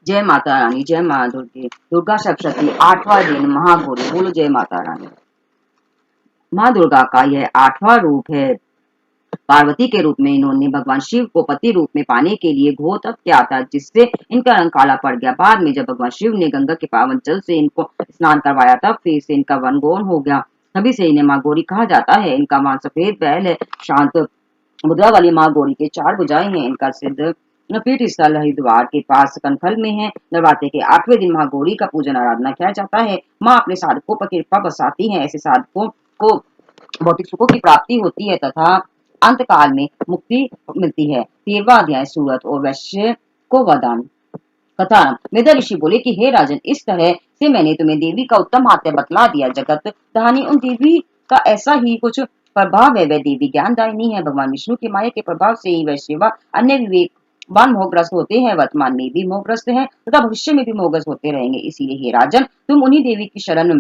जय माता रानी, जय माँ दुर्गे, दुर्गा सप्तशती, 8वां दिन महागौरी। बोलो जय माता रानी। माँ दुर्गा का यह 8वां रूप है। पार्वती के रूप में इन्होंने भगवान शिव को पति रूप में पाने के लिए घोर तप किया था, जिससे इनका रंग काला पड़ गया। बाद में जब भगवान शिव ने गंगा के पावन जल से इनको स्नान करवाया, तब फिर से इनका वन गौन हो गया। तभी से इन्हें माँ गौरी कहा जाता है। इनका मान सफेद बैल है। शांत मुद्रा वाली माँ गौरी के 4 भुजाएं हैं। इनका सिद्ध पीठ स्थल हरिद्वार के पास कनखल में है। नवरात्रि के 8वें दिन माँ गौरी का पूजन आराधना किया जाता है। माँ अपने साधकों पर कृपा बरसाती है। ऐसे साधकों को भौतिक सुखों की प्राप्ति होती है तथा अंत काल में मुक्ति मिलती है। 13वां अध्याय सूरत और वैश्य को वरदान। कथा। वेद ऋषि बोले कि हे राजन, इस तरह से मैंने तुम्हें देवी का उत्तम महात्म्य बतला दिया। जगत धानी उन देवी का ऐसा ही कुछ प्रभाव है। वह देवी ज्ञानदायिनी है। भगवान विष्णु की माया के प्रभाव से ही वह शिवा अन्य विवेकवान मोहग्रस्त होते हैं। वर्तमान में भी मोहग्रस्त हैं तथा भविष्य में भी मोहग्रस्त होते रहेंगे। इसीलिए हे राजन, तुम उन्हीं देवी की शरण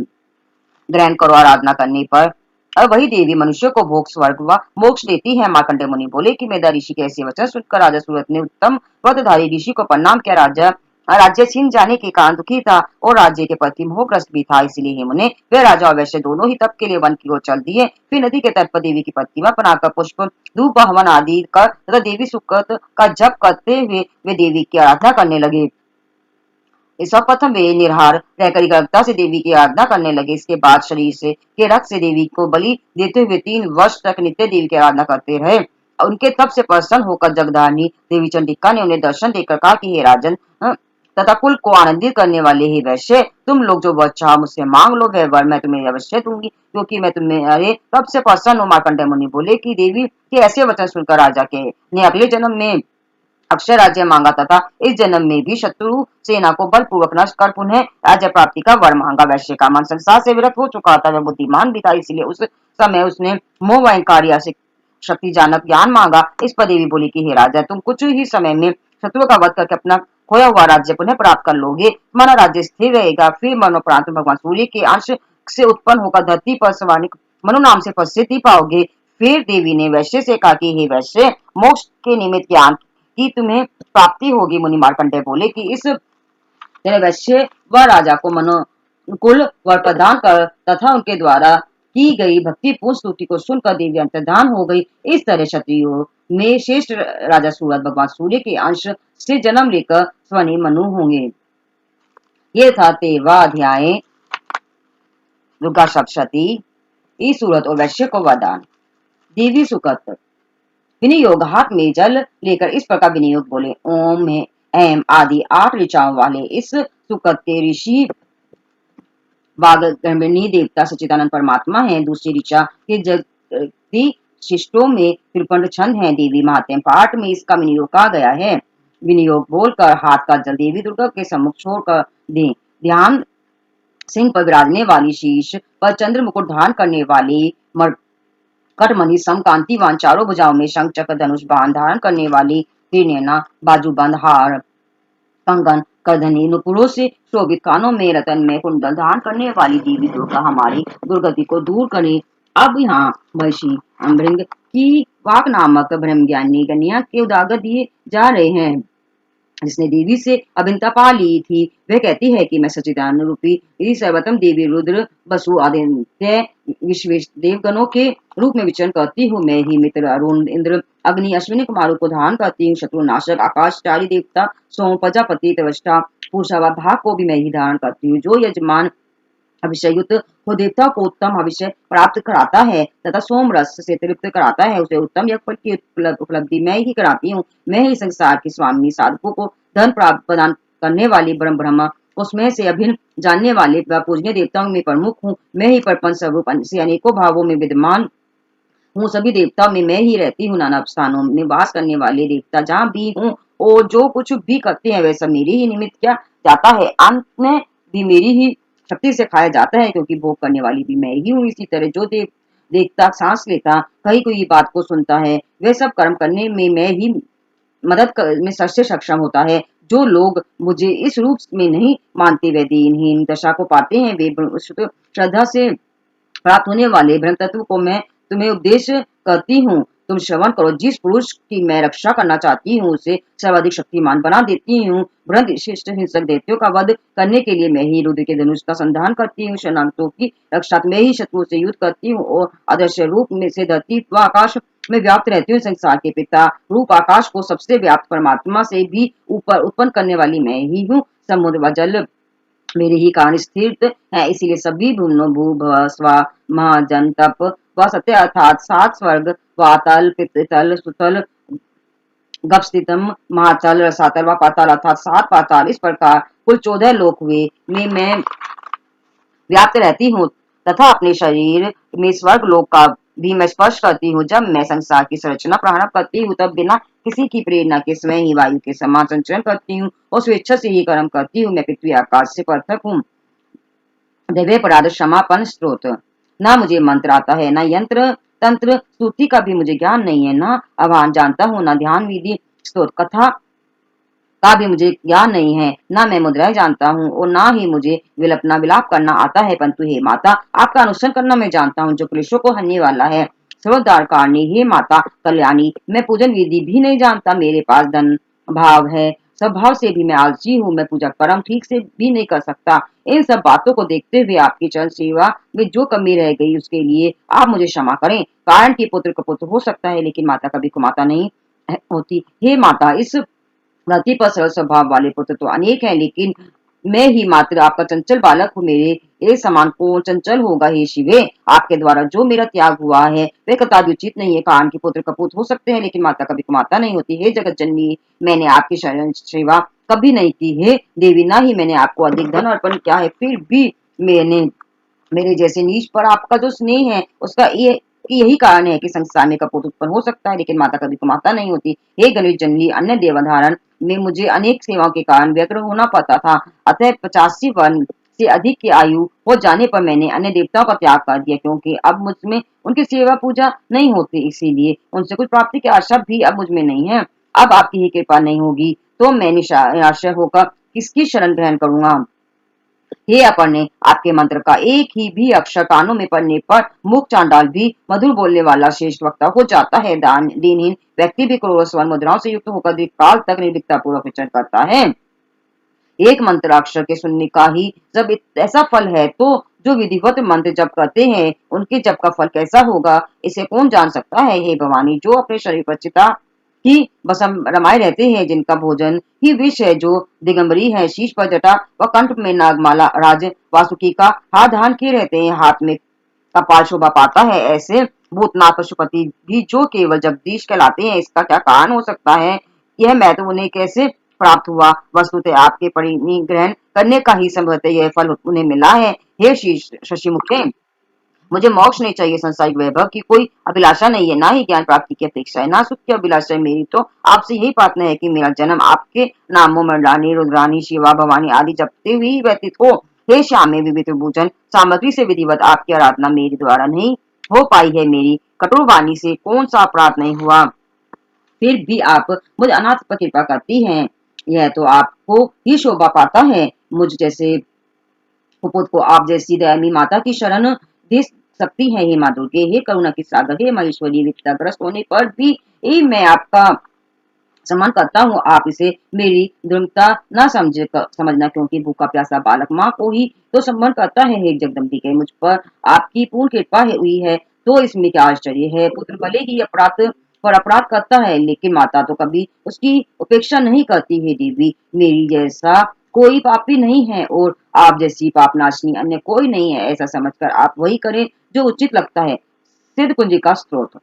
ग्रहण करो। आराधना करने पर और वही देवी मनुष्य को भोग, स्वर्ग व मोक्ष देती है। मार्कंडेय मुनि बोले कि मेधा ऋषि के ऐसे वचन सुनकर राजा सूरत ने उत्तम व्रतधारी ऋषि को प्रणाम किया। राजा राज्य छीन जाने के कारण दुखी था और राज्य के प्रति मोहग्रस्त भी था। इसलिए हे मुने, वे राजा और वैश्य दोनों ही तप के लिए वन की ओर चल दिए। फिर नदी के तट पर देवी की प्रतिमा बनाकर पुष्प, धूप, हवन आदि कर तथा देवी सुकत का जप करते हुए वे देवी की आराधना करने लगे। सर्वप्रथम वे निराहार रहकर एकाग्रता से देवी की आराधना करने लगे। इसके बाद शरीर से के रक्त से देवी को बलि देते हुए 3 वर्ष तक नित्य देवी की आराधना करते रहे। उनके तप से प्रसन्न होकर जगदानी देवी चंडिका ने उन्हें दर्शन देकर कहा कि हे राजन, तथा कुल को आनंदित करने वाले ही वैश्य, तुम लोग जो वर चाहो मुझसे मांग लो, वह वर मैं तुम्हें अवश्य दूंगी, क्योंकि मैं तुम्हारे तप से प्रसन्न हूँ। मार्कंडेय मुनि बोले कि देवी के ऐसे वचन सुनकर राजा के ने अगले जन्म में अक्षय राज्य मांगा तथा इस जन्म में भी शत्रु सेना को बलपूर्वक नष्ट कर पुनः राज्य प्राप्ति का वर मांगा। वैश्य का मन संसार से विरक्त हो चुका था। वह बुद्धिमान भी था, इसलिए उस समय उसने मोह व अहंकार या शक्ति जानक ज्ञान मांगा। इस पर देवी बोली कि हे राजा, तुम कुछ ही समय में शत्रु का वध करके अपना खोया हुआ राज्य पुनः प्राप्त कर लोगे। तुम्हारा राज्य स्थिर रहेगा। फिर मरणोपरांत भगवान सूर्य के अंश से उत्पन्न होकर धरती पर स्वानिक मनु नाम से प्रसिद्धि पाओगे। फिर देवी ने वैश्य से कहा कि हे वैश्य, मोक्ष के निमित्त ज्ञान की तुम्हें प्राप्ति होगी। मुनि मार्कंडेय बोले कि इस तरह वैश्य व राजा को मनोनुकूल वर प्रदान कर तथा उनके द्वारा की गई भक्तिपूर्ण स्तुति को सुनकर देवी अंतर्धान हो गई। इस तरह क्षत्रियों में श्रेष्ठ राजा सूरत भगवान सूर्य के अंश से जन्म लेकर स्वनि मनु होंगे। ये था 13वां अध्याय दुर्गा सप्तशती, ई सूरत और वैश्य को वरदान। देवी सुकत। विनियोग। हाथ में जल लेकर इस प्रकार विनियोग बोले, ओम एम आदि 8 ऋचाओं वाले इस सुकते ऋषि वाग्गर्भिणी देवता सच्चिदानंद परमात्मा हैं। दूसरी ऋचा के जगती शिष्टों में त्रिपंड छंद है। देवी महात्म्य पाठ में इसका विनियोग कहा गया है। विनियोग बोलकर हाथ का जल देवी दुर्गा के सम्मुख छोड़कर दें। ध्यान सिंह पर विराजने वाली, शीश पर चंद्र मुकुट धारण करने वाली, कटमणि समकांतिवान, चारों भुजाओं में शंख चक्र धनुष बाण धारण करने वाली, त्रिनयना, बाजूबंद, हार कंगन करधनी, नुपुरों से शोभित, कानों में रतन में कुंडल धारण करने वाली देवी दुर्गा हमारी दुर्गति को दूर करे। अब यहाँ वैशी अम्भृंग की वाक नामक ब्रह्म ज्ञानी कन्या के उदागर दिए जा रहे हैं, जिसने देवी से अभिन्नता पा ली थी। वह कहती है कि मैं सच्चिदानंद रूपी सर्वोत्तम देवी रुद्र, वसु, आदित्य, विश्वेश देवगणों के रूप में विचरण करती हूँ। मैं ही मित्र, अरुण, इंद्र, अग्नि, अश्विनी कुमारों को धारण करती हूँ। शत्रुनाशक, आकाशचारी देवता, सोम, प्रजापति, त्वष्टा, पूषा व भाग को भी मैं ही धारण करती हूँ। जो यजमान अभिषयुक्त हो देवता को उत्तम अभिषय प्राप्त कराता है तथा सोम रस से तृप्त कराता है, उसे उत्तम यज्ञ की उपलब्धि मैं ही कराती हूँ। मैं ही संसार की स्वामिनी, साधकों को धन प्राप्त प्रदान करने वाली, ब्रह्मा उसमें से अभिन्न जानने वाले व पूजनीय देवताओं में प्रमुख हूँ। मैं ही परपन स्वरूप से अनेकों भावों में विद्यमान हूँ। सभी देवताओं में मैं ही रहती हूँ। नाना स्थानों में वास करने वाले देवता जहाँ भी हूँ और जो कुछ भी करते हैं वह सब मेरे ही निमित्त किया जाता है। अंत में भी मेरी ही शक्ति से खाया जाता है, क्योंकि भोग करने वाली भी मैं ही हूँ। इसी तरह जो देखता, सांस लेता, कहीं कोई बात को सुनता है, वह सब कर्म करने में मैं ही मदद में सबसे सक्षम होता है। जो लोग मुझे इस रूप में नहीं मानते वे दीनहीन दशा को पाते हैं। वे श्रद्धा से प्राप्त होने वाले ब्रह्म तत्व को मैं तुम्हें उपदेश करती हूँ, तुम श्रवण करो। जिस पुरुष की मैं रक्षा करना चाहती हूँ उसे सर्वाधिक शक्तिमान बना देती हूँ। वृद्ध शिष्ट हिंसक दैत्यों का वध करने के लिए मैं ही रुद्र के धनुष का संधान करती हूँ। शरणागतों की रक्षा में ही शत्रु से युद्ध करती हूँ और अदृश्य रूप में से धरती व आकाश में व्याप्त रहती हूँ। संसार के पिता रूप आकाश को सबसे व्याप्त परमात्मा से भी ऊपर उत्पन्न करने वाली मैं ही हूँ। समुद्र व जल मेरे ही कारण स्थित है, इसीलिए सभी भुवनों भू भव स्वा महाजन तप व सत्य अर्थात सात स्वर्ग वातल पितल सुतल गपस्थितम महातल रसातल व पाताल अर्थात सात पाताल, इस प्रकार कुल 14 लोक हुए में मैं व्याप्त रहती हूँ तथा अपने शरीर में स्वर्ग लोक का भी मैं स्पर्श करती हूँ। जब मैं संसार की संरचना प्रारंभ करती हूँ तब बिना किसी की प्रेरणा के स्वयं ही वायु के समान संचरण करती हूँ और स्वेच्छा से ही कर्म करती हूँ। मैं पृथ्वी आकाश से पृथक हूँ। दैवे पराध क्षमापन स्त्रोत। ना मुझे मंत्र आता है, ना यंत्र तंत्र स्तुति का भी मुझे ज्ञान नहीं है, ना आह्वान जानता हूँ, ना ध्यान विधि स्त्रोत कथा का भी मुझे ज्ञान नहीं है, ना मैं मुद्राएं जानता हूँ और ना ही मुझे विलाप करना आता है। परंतु हे माता, आपका अनुसरण करना मैं जानता हूँ जो क्लेशों को हरने वाला है। सर्वोद्धार कारणी हे माता कल्याणी, मैं पूजन विधि भी नहीं जानता। मेरे पास धन भाव है, स्वभाव से भी मैं आलसी हूँ। मैं पूजा कर्म ठीक से भी नहीं कर सकता। इन सब बातों को देखते हुए आपकी चरण सेवा में जो कमी रह गई उसके लिए आप मुझे क्षमा करें। कारण की पुत्र का पुत्र हो सकता है लेकिन माता कभी कुमाता नहीं होती। हे माता, इस धरती पर सरल स्वभाव वाले पुत्र तो अनेक हैं लेकिन मैं ही मात्र आपका चंचल बालक हूँ। मेरे एक समान कौन चंचल होगा। हे शिवे, आपके द्वारा जो मेरा त्याग हुआ है वह कदापि उचित नहीं है। कान के पुत्र कपूत हो सकते हैं लेकिन माता कभी कुमाता नहीं होती। हे जगत जननी, मैंने आपकी शरण सेवा कभी नहीं की। हे देवी, ना ही मैंने आपको अधिक धन अर्पण किया है, फिर भी मैंने मेरे जैसे नीच पर आपका जो स्नेह है उसका ये कि यही कारण है कि संसार में कपूत उत्पन्न हो सकता है लेकिन माता कभी कुमाता नहीं होती। हे गणेश जननी, अन्य देवधारण में मुझे अनेक सेवाओं के कारण व्यग्र होना पड़ता था। अतः 85 वर्ष से अधिक की आयु हो जाने पर मैंने अन्य देवताओं का त्याग कर दिया क्योंकि अब मुझमें उनकी सेवा पूजा नहीं होती, इसीलिए उनसे कुछ प्राप्ति की आशा भी अब मुझमें नहीं है। अब आपकी ही कृपा नहीं होगी तो मैं निराशय होकर किसकी शरण ग्रहण करूंगा। हे अपने, आपके मंत्र का एक ही भी अक्षर कानों में पड़ने पर मुख चांडाल भी मधुर बोलने वाला श्रेष्ठ वक्ता हो जाता है। दीनहीन व्यक्ति भी करोड़ों स्वर्ण मुद्राओं से युक्त होकर दीर्घकाल तक निर्भीकता पूर्वक विचरण करता है। एक मंत्र अक्षर के सुनने का ही जब ऐसा फल है तो जो विधिवत मंत्र जप करते हैं उनके जप का फल कैसा होगा, इसे कौन जान सकता है। हे भवानी, जो अपने शरीर पर चिता ही बसम रमाए रहते हैं, जिनका भोजन ही विष है, जो दिगंबरी है, शीश पर जटा व कंठ में नागमाला राज वासुकी का हाथ धारण किए रहते हैं, हाथ में कपाल शोभा पाता है, ऐसे भूतनाथ पशुपति भी जो केवल जगदीश कहलाते हैं, इसका क्या कारण हो सकता है। यह महत्व उन्हें कैसे प्राप्त हुआ। वस्तुतः आपके परिनिग्रहण करने का ही संभवतः यह फल उन्हें मिला है। हे शशि मुखे, मुझे मोक्ष नहीं चाहिए, संसारिक वैभव की कोई अभिलाषा नहीं है, ना ही ज्ञान प्राप्ति की अपेक्षा है, ना सुख की अभिलाषा है। मेरी तो आपसे यही प्रार्थना है कि मेरा जन्म आपके नामों मृडानी रुद्रानी शिवा भवानी आदि जपते हुए ही व्यतीत हो। हे श्यामे विविध भूषण सामग्री से विधिवत आपकी आराधना मेरे द्वारा नहीं हो पाई है। मेरी कठोर वाणी से कौन सा अपराध नहीं हुआ, फिर भी आप मुझ अनाथ पर कृपा करती हैं। यह तो आपको ही शोभा पाता है। मुझ जैसे कुपुत को आप जैसी दयामी माता की शरण दे सकती है। हे माँ दुर्गे, हे करुणा की सागर, हे महेश्वरी, विपदाग्रस्त होने पर भी मैं आपका सम्मान करता हूँ। आप इसे मेरी दुर्मता न समझना क्योंकि भूखा प्यासा बालक माँ को ही तो सम्मान करता है। हे जगदम्बिके, मुझ पर आपकी पूर्ण कृपा हुई है तो इसमें क्या आश्चर्य है। पुत्र भले ही अपराध पर अपराध करता है लेकिन माता तो कभी उसकी उपेक्षा नहीं करती है। देवी, मेरी जैसा कोई पापी नहीं है और आप जैसी पापनाशनी अन्य कोई नहीं है। ऐसा समझकर आप वही करें जो उचित लगता है। सिद्ध कुंजी का स्त्रोत।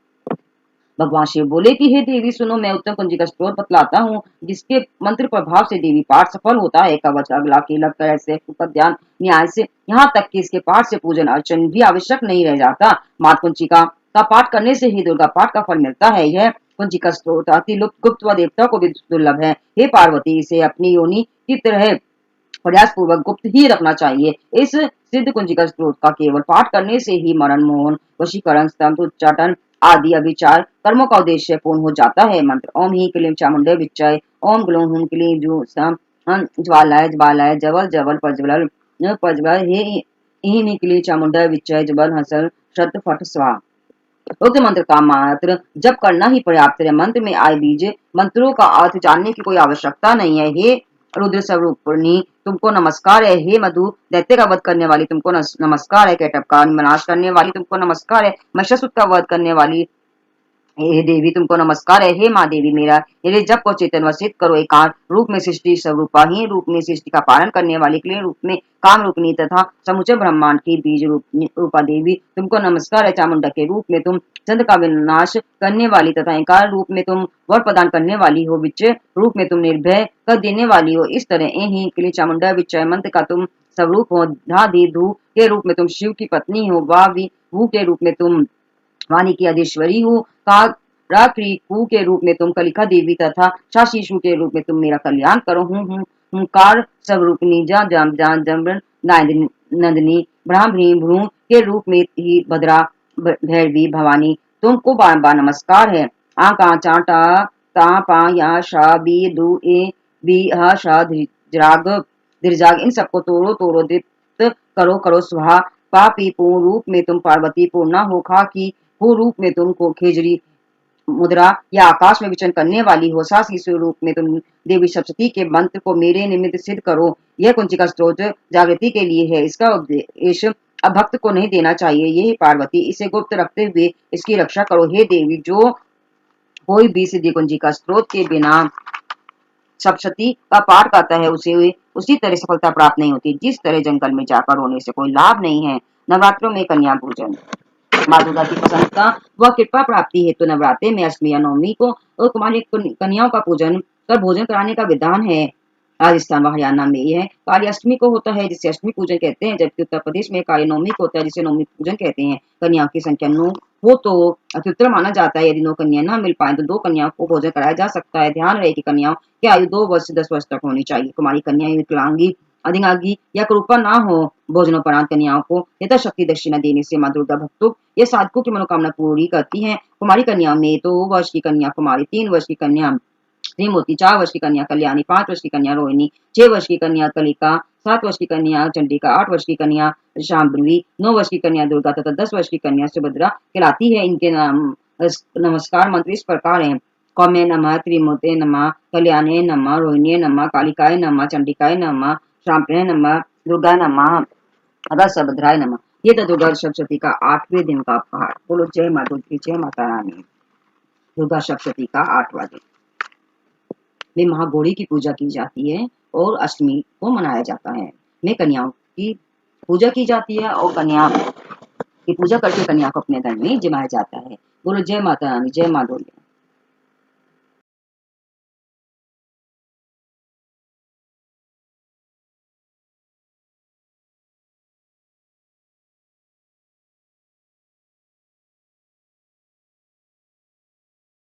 भगवान शिव बोले कि हे देवी सुनो, मैं उत्तम कुंजी का स्त्रोत बतलाता हूँ जिसके मंत्र प्रभाव से देवी पाठ सफल होता है। कवच अगला कीलक तरह से ध्यान न्याय से यहाँ तक कि इसके पाठ से पूजन अर्चन भी आवश्यक नहीं रह जाता। मात कुंजिका का पाठ करने से ही दुर्गा पाठ का फल मिलता है। यह कुंजिका स्त्रोत अति गुप्त व देवता को भी दुर्लभ है। हे पार्वती, इसे अपनी योनि की तरह प्रयास पूर्वक गुप्त ही रखना चाहिए। इस सिद्ध कुंजिका स्त्रोत का केवल पाठ करने से ही मरण मोहन वशीकरण स्तंभ उच्चाटन आदि अभिचार कर्मों का उद्देश्य पूर्ण हो जाता है। मंत्र ओम ही क्लीम चामुंडे विच्चय ओम ग्लों हुम क्लीं जू सम ज्वालाय ज्वालाय जवल जवल प्रज्वल प्रज्वल हे ही क्लीं चामुंडे विच्चय जबल हसल शत फट स्वा। उक्त मंत्र का मात्र जप करना ही पर्याप्त है। मंत्र में आए बीज मंत्रों का अर्थ जानने की कोई आवश्यकता नहीं है। हे रुद्र स्वरूपिणी तुमको नमस्कार है। हे मधु दैत्य का वध करने वाली तुमको नमस्कार है। कैटभ का विनाश करने वाली तुमको नमस्कार है। महिषासुर का वध करने वाली हे देवी तुमको नमस्कार है। हे माँ देवी मेरा मेरे जप को चेतन वसित करो। एकांत रूप में सृष्टि स्वरूपा ही रूप में सृष्टि का पालन करने वाली क्लीन रूप में काम रूपनी तथा समुचे ब्रह्मांड की बीज रूपा देवी तुमको नमस्कार है। चामुंडा के रूप में तुम चंद्र का विनाश करने वाली तथा एकार रूप में तुम वर प्रदान करने वाली हो। विचय रूप में तुम निर्भय कर देने वाली हो। इस तरह ही क्ली चामुंडा विचय मंत्र का तुम स्वरूप हो। धा धू के रूप में तुम शिव की पत्नी हो। वू के रूप में तुम वाणी की अधीश्वरी हो। कू के रूप में तुम कलिका देवी तथा शाशीशु के रूप में तुम मेरा कल्याण करो। हुंकार स्वरूपिणी नंदिनी ब्राह्मणी भ्रू के रूप में ही भद्रा भैरवी भवानी तुमको बार बार नमस्कार है। आ का चाटा ता पा या शा बी दू ए बी हा शा धीरजाग इन सबको तोड़ो तोड़ो दीप्त करो करो सुहा। पापी पूर्ण रूप में तुम पार्वती पूर्णा हो। खा की हो रूप में तुमको खेजरी मुद्रा या आकाश में विचरण करने वाली हो। सासी स्वरूप में तुम देवी सप्तती के मंत्र को मेरे निमित्त सिद्ध करो। यह कुंचिका स्त्रोत जागृति के लिए है। इसका उपदेश अब भक्त को नहीं देना चाहिए। यही पार्वती इसे गुप्त रखते हुए इसकी रक्षा करो। हे देवी जो कोई भी सिद्धि कुंजिका स्त्रोत के बिना सप्तशती का पाठ करता है उसे उसी तरह सफलता प्राप्त नहीं होती जिस तरह जंगल में जाकर रोने से कोई लाभ नहीं है। नवरात्रों में कन्या पूजन माँ दुर्गा की प्रसन्नता व कृपा प्राप्ति हेतु तो नवरात्रि में अष्टमी या नवमी को कुमारी कन्याओं का पूजन कर भोजन कराने का विधान है। राजस्थान व हरियाणा में यह काली अष्टमी को होता है जिसे अष्टमी पूजन कहते हैं, जबकि उत्तर प्रदेश में काली नवमी को होता है जिसे नवमी पूजन कहते हैं। कन्याओं की संख्या 9 हो तो अत्युत्तर माना जाता है। यदि 9 कन्या न मिल पाए तो 2 कन्याओं को भोजन कराया जा सकता है। ध्यान रहे कि कन्याओं की आयु 2 वर्ष से 10 वर्ष तक होनी चाहिए। कुमारी कन्या विकलांगी अधिकांगी या कुरूपा ना हो। भोजनोपरांत कन्याओं को यथाशक्ति दक्षिणा देने से माँ दुर्गा भक्तों या साधकों की मनोकामना पूरी करती है। कुमारी कन्या में 2 वर्ष की कन्या कुमारी, 3 वर्ष की कन्या त्रिमूर्ति, 4 वर्ष की कन्या कल्याणी, 5 वर्ष की कन्या रोहिणी, 6 वर्ष की कन्या कलिका, 7 वर्ष की कन्या चंडिका, 8 वर्ष की कन्या शांभवी, 9 वर्ष की कन्या दुर्गा तथा 10 वर्ष की कन्या सुभद्रा कहलाती है। इनके नाम नमस्कार मंत्र इस प्रकार है। कौमे नमः, त्रिमूर्ते नमः, कल्याणे नमः, रोहिणी नमः, कालिकाय नमः, चंडिकाय नमः, शांभवे नमः, दुर्गा नमः, अदा सुभद्राय नमः। ये तो दुर्गा सप्तशती का 8वें दिन का पाठ। बोलो जय माता दी, जय माता रानी। दुर्गा सप्तशती का 8वां दिन में महागौरी की पूजा की जाती है और अष्टमी को मनाया जाता है। में कन्याओं की पूजा की जाती है और कन्या की पूजा करके कन्या को अपने घर में जमाया जाता है। बोलो जय माता रानी, जय माँ दुर्गा।